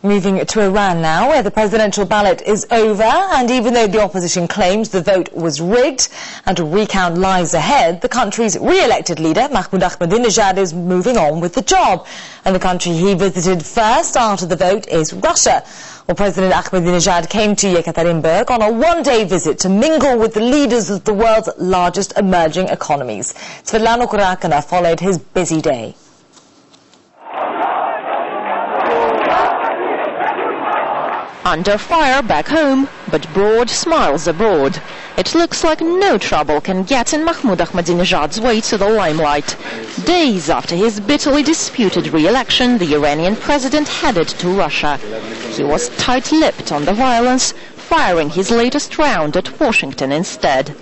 Moving to Iran now, where the presidential ballot is over, and even though the opposition claims the vote was rigged and a recount lies ahead, the country's re-elected leader, Ahmadinejad, is moving on with the job. And the country he visited first after the vote is Russia. Well, President Ahmadinejad came to Yekaterinburg on a one-day visit to mingle with the leaders of the world's largest emerging economies. Svetlana Kurakina followed his busy day. Under fire back home, but broad smiles abroad. It looks like no trouble can get in Mahmoud Ahmadinejad's way to the limelight. Days after his bitterly disputed re-election, the Iranian president headed to Russia. He was tight-lipped on the violence, firing his latest round at Washington instead.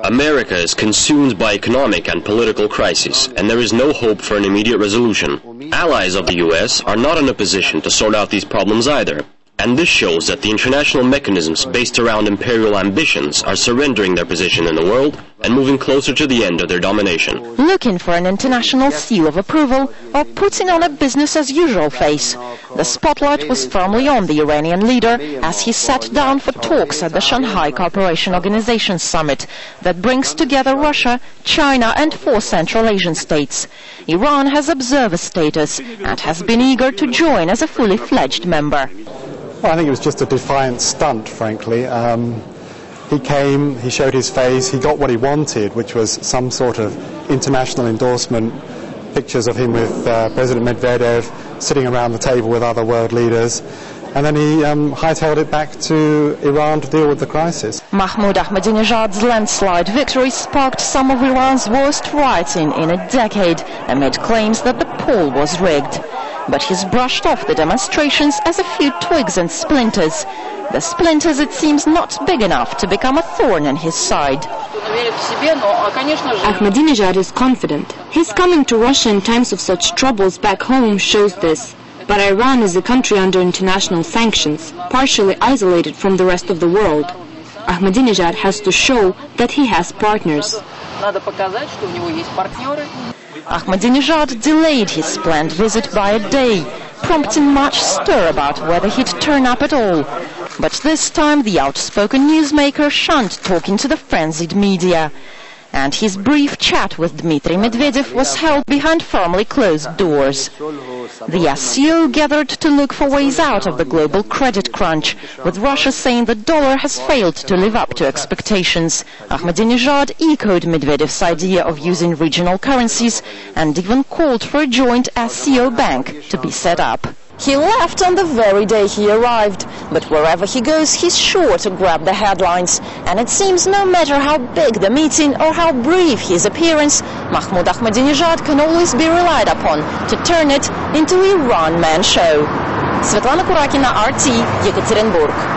America is consumed by economic and political crises, and there is no hope for an immediate resolution. Allies of the US are not in a position to sort out these problems either. And this shows that the international mechanisms based around imperial ambitions are surrendering their position in the world and moving closer to the end of their domination. Looking for an international seal of approval or putting on a business-as-usual face. The spotlight was firmly on the Iranian leader as he sat down for talks at the Shanghai Cooperation Organization Summit that brings together Russia, China and 4 Central Asian states. Iran has observer status and has been eager to join as a fully fledged member. Well, I think it was just a defiant stunt, frankly. He came, he showed his face, he got what he wanted, which was some sort of international endorsement, pictures of him with President Medvedev sitting around the table with other world leaders, and then he hightailed it back to Iran to deal with the crisis. Mahmoud Ahmadinejad's landslide victory sparked some of Iran's worst rioting in a decade, amid claims that the poll was rigged. But he's brushed off the demonstrations as a few twigs and splinters. The splinters, it seems, not big enough to become a thorn in his side. Ahmadinejad is confident. His coming to Russia in times of such troubles back home shows this. But Iran is a country under international sanctions, partially isolated from the rest of the world. Ahmadinejad has to show that he has partners. Ahmadinejad delayed his planned visit by a day, prompting much stir about whether he'd turn up at all. But this time the outspoken newsmaker shunned talking to the frenzied media. And his brief chat with Dmitry Medvedev was held behind firmly closed doors. The SCO gathered to look for ways out of the global credit crunch, with Russia saying the dollar has failed to live up to expectations. Ahmadinejad echoed Medvedev's idea of using regional currencies and even called for a joint SCO bank to be set up. He left on the very day he arrived, but wherever he goes, he's sure to grab the headlines. And it seems no matter how big the meeting or how brief his appearance, Mahmoud Ahmadinejad can always be relied upon to turn it into Iran Man show. Svetlana Kurakina, RT, Yekaterinburg.